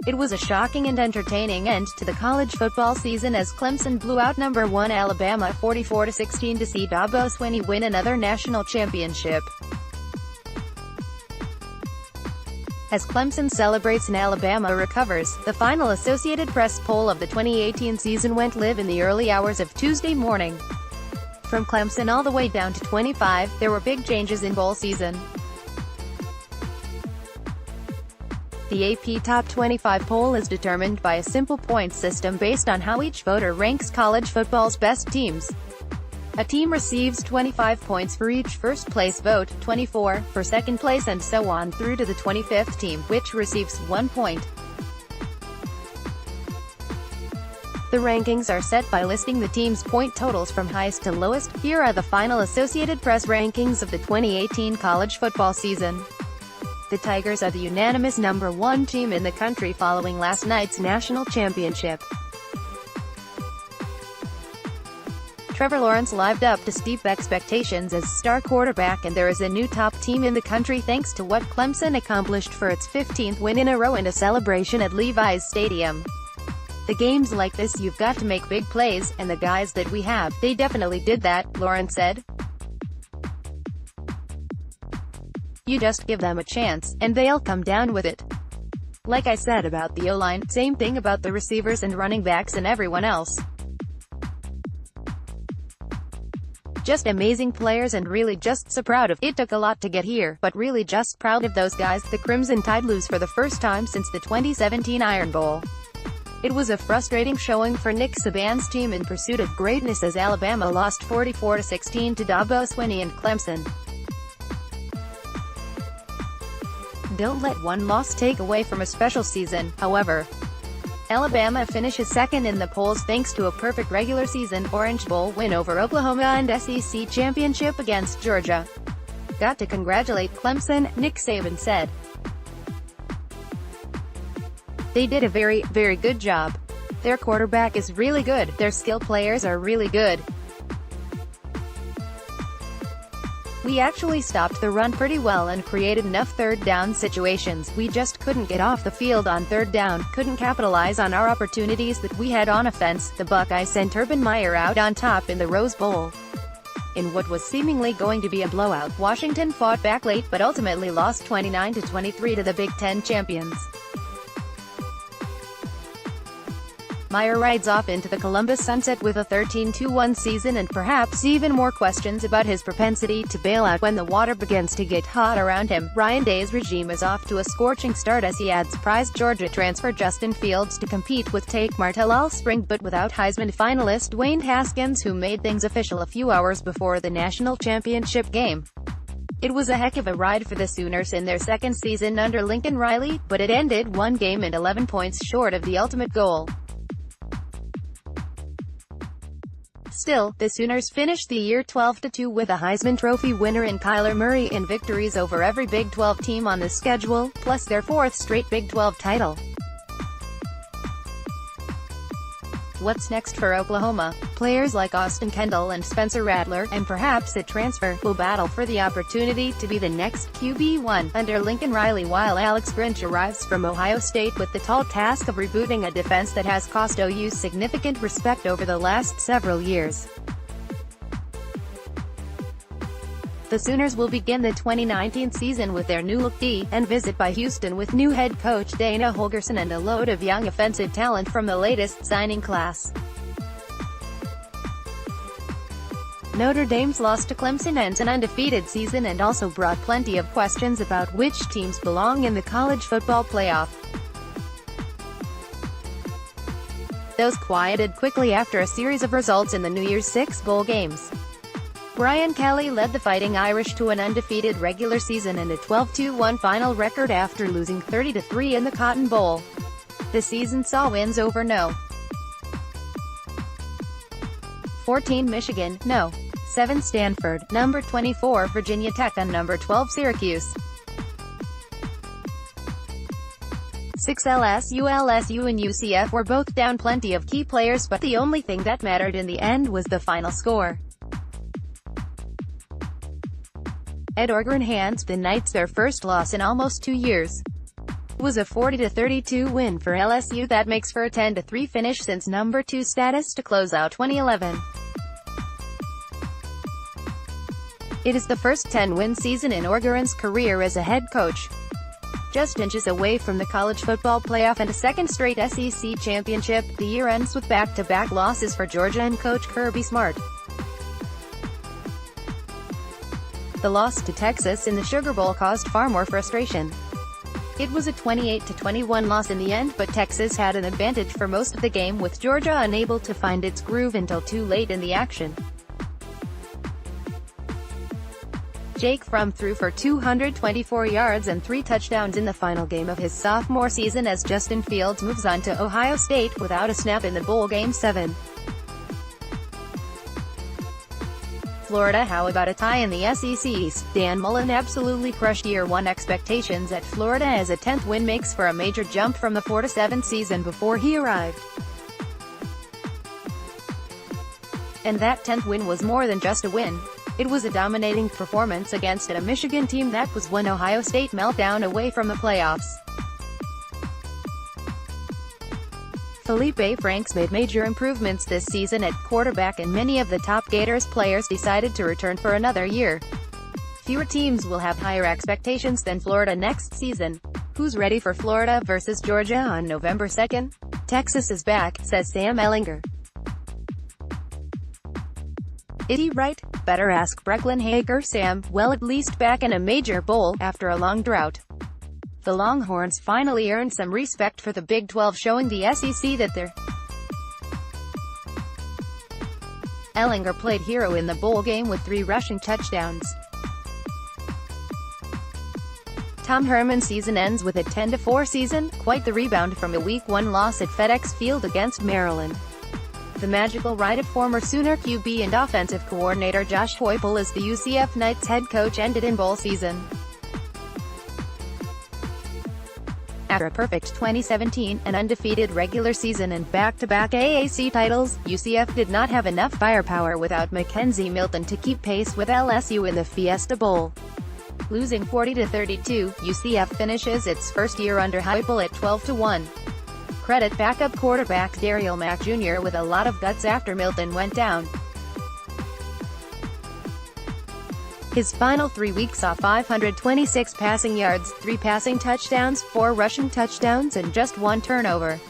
It was a shocking and entertaining end to the college football season as Clemson blew out number 1 Alabama 44-16 to see Dabo Swinney win another national championship. As Clemson celebrates and Alabama recovers, the final Associated Press poll of the 2018 season went live in the early hours of Tuesday morning. From Clemson all the way down to 25, there were big changes in bowl season. The AP Top 25 poll is determined by a simple points system based on how each voter ranks college football's best teams. A team receives 25 points for each first-place vote, 24 for second place, and so on through to the 25th team, which receives 1 point. The rankings are set by listing the team's point totals from highest to lowest. Here are the final Associated Press rankings of the 2018 college football season. The Tigers are the unanimous number 1 team in the country following last night's national championship. Trevor Lawrence lived up to steep expectations as star quarterback, and there is a new top team in the country thanks to what Clemson accomplished for its 15th win in a row and a celebration at Levi's Stadium. The games like this you've got to make big plays, and the guys that we have, they definitely did that, Lawrence said. You just give them a chance, and they'll come down with it. Like I said about the O-line, same thing about the receivers and running backs and everyone else. Just amazing players, and really just so proud of. It took a lot to get here, but really just proud of those guys. The Crimson Tide lose for the first time since the 2017 Iron Bowl. It was a frustrating showing for Nick Saban's team in pursuit of greatness as Alabama lost 44-16 to Dabo Swinney and Clemson. Don't let one loss take away from a special season, however. Alabama finishes second in the polls thanks to a perfect regular season Orange Bowl win over Oklahoma and SEC championship against Georgia. Got to congratulate Clemson, Nick Saban said. They did a very, very good job. Their quarterback is really good, their skill players are really good. We actually stopped the run pretty well and created enough third down situations. We just couldn't get off the field on third down, couldn't capitalize on our opportunities that we had on offense. The Buckeyes sent Urban Meyer out on top in the Rose Bowl. In what was seemingly going to be a blowout, Washington fought back late but ultimately lost 29-23 to the Big Ten champions. Meyer rides off into the Columbus sunset with a 13-1 season and perhaps even more questions about his propensity to bail out when the water begins to get hot around him. Ryan Day's regime is off to a scorching start as he adds prized Georgia transfer Justin Fields to compete with Tate Martell all spring, but without Heisman finalist Dwayne Haskins, who made things official a few hours before the national championship game. It was a heck of a ride for the Sooners in their second season under Lincoln Riley, but it ended one game and 11 points short of the ultimate goal. Still, the Sooners finished the year 12-2 with a Heisman Trophy winner in Kyler Murray in victories over every Big 12 team on the schedule, plus their 4th straight Big 12 title. What's next for Oklahoma? Players like Austin Kendall and Spencer Rattler, and perhaps a transfer, will battle for the opportunity to be the next QB1 under Lincoln Riley, while Alex Grinch arrives from Ohio State with the tall task of rebooting a defense that has cost OU significant respect over the last several years. The Sooners will begin the 2019 season with their new look D, and visit by Houston with new head coach Dana Holgorsen and a load of young offensive talent from the latest signing class. Notre Dame's loss to Clemson ends an undefeated season and also brought plenty of questions about which teams belong in the college football playoff. Those quieted quickly after a series of results in the New Year's Six bowl games. Brian Kelly led the Fighting Irish to an undefeated regular season and a 12-1 final record after losing 30-3 in the Cotton Bowl. The season saw wins over No. 14 Michigan, No. 7 Stanford, number 24 Virginia Tech and number 12 Syracuse. 6 LSU and UCF were both down plenty of key players, but the only thing that mattered in the end was the final score. Ed Orgeron hands the Knights their first loss in almost 2 years. was a 40-32 win for LSU that makes for a 10-3 finish since number 2 status to close out 2011. It is the first 10-win season in Orgeron's career as a head coach, just inches away from the college football playoff and a second straight SEC championship. The year ends with back-to-back losses for Georgia and coach Kirby Smart. The loss to Texas in the Sugar Bowl caused far more frustration. It was a 28-21 loss in the end, but Texas had an advantage for most of the game, with Georgia unable to find its groove until too late in the action. Jake Fromm threw for 224 yards and 3 touchdowns in the final game of his sophomore season as Justin Fields moves on to Ohio State without a snap in the bowl game 7. Florida. How about a tie in the SEC East? Dan Mullen absolutely crushed Year 1 expectations at Florida as a 10th win makes for a major jump from the 4-7 season before he arrived. And that 10th win was more than just a win. It was a dominating performance against a Michigan team that was one Ohio State meltdown away from the playoffs. Felipe Franks made major improvements this season at quarterback, and many of the top Gators players decided to return for another year. Fewer teams will have higher expectations than Florida next season. Who's ready for Florida versus Georgia on November 2nd? Texas is back, says Sam Ehlinger. Is he right? Better ask Brecklin Hager. Sam, well, at least back in a major bowl after a long drought. The Longhorns finally earned some respect for the Big 12, showing the SEC that they're. Ehlinger played hero in the bowl game with 3 rushing touchdowns. Tom Herman's season ends with a 10-4 season, quite the rebound from a Week 1 loss at FedEx Field against Maryland. The magical ride of former Sooner QB and offensive coordinator Josh Heupel as the UCF Knights head coach ended in bowl season. After a perfect 2017, an undefeated regular season and back-to-back AAC titles, UCF did not have enough firepower without Mackenzie Milton to keep pace with LSU in the Fiesta Bowl. Losing 40-32, UCF finishes its first year under Heupel at 12-1. Credit backup quarterback Daryl Mack Jr. with a lot of guts after Milton went down. His final 3 weeks saw 526 passing yards, 3 passing touchdowns, 4 rushing touchdowns, and just 1 turnover.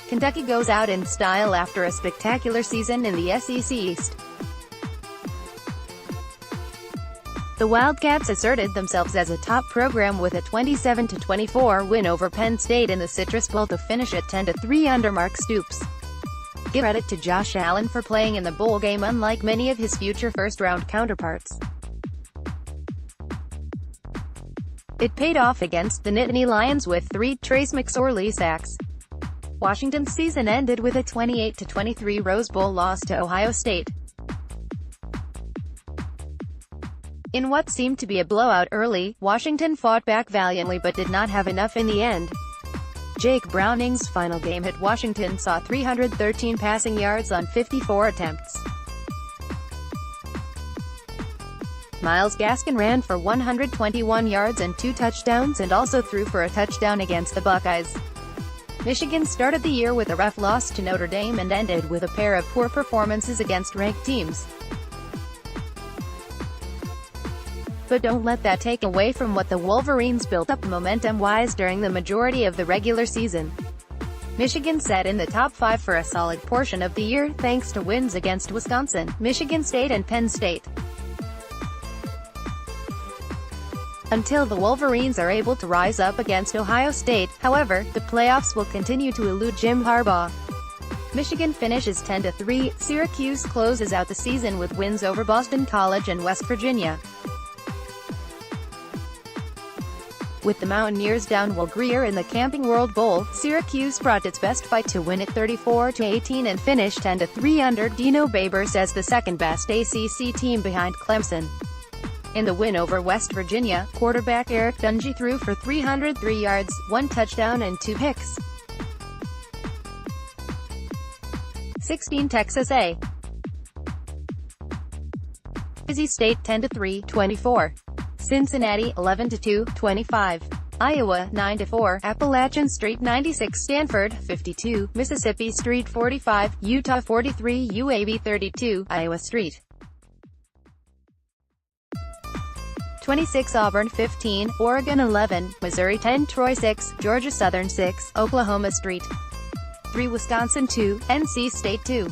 Kentucky goes out in style after a spectacular season in the SEC East. The Wildcats asserted themselves as a top program with a 27-24 win over Penn State in the Citrus Bowl to finish at 10-3 under Mark Stoops. Give credit to Josh Allen for playing in the bowl game unlike many of his future first-round counterparts. It paid off against the Nittany Lions with 3 Trace McSorley sacks. Washington's season ended with a 28-23 Rose Bowl loss to Ohio State. In what seemed to be a blowout early, Washington fought back valiantly but did not have enough in the end. Jake Browning's final game at Washington saw 313 passing yards on 54 attempts. Myles Gaskin ran for 121 yards and 2 touchdowns and also threw for a touchdown against the Buckeyes. Michigan started the year with a rough loss to Notre Dame and ended with a pair of poor performances against ranked teams. But don't let that take away from what the Wolverines built up momentum-wise during the majority of the regular season. Michigan sat in the top 5 for a solid portion of the year, thanks to wins against Wisconsin, Michigan State and Penn State. Until the Wolverines are able to rise up against Ohio State, however, the playoffs will continue to elude Jim Harbaugh. Michigan finishes 10-3, Syracuse closes out the season with wins over Boston College and West Virginia. With the Mountaineers down Will Grier in the Camping World Bowl, Syracuse brought its best fight to win it 34-18 and finish 10-3 under Dino Babers as the second-best ACC team behind Clemson. In the win over West Virginia, quarterback Eric Dungey threw for 303 yards, 1 touchdown and 2 picks. 16 Texas A. Boise State 10-3, 24. Cincinnati 11-2, 25. Iowa, 9-4, Appalachian Street 96, Stanford, 52, Mississippi Street 45, Utah 43, UAB 32, Iowa Street 26, Auburn 15, Oregon 11, Missouri 10, Troy 6, Georgia Southern 6, Oklahoma Street 3, Wisconsin 2, NC State 2.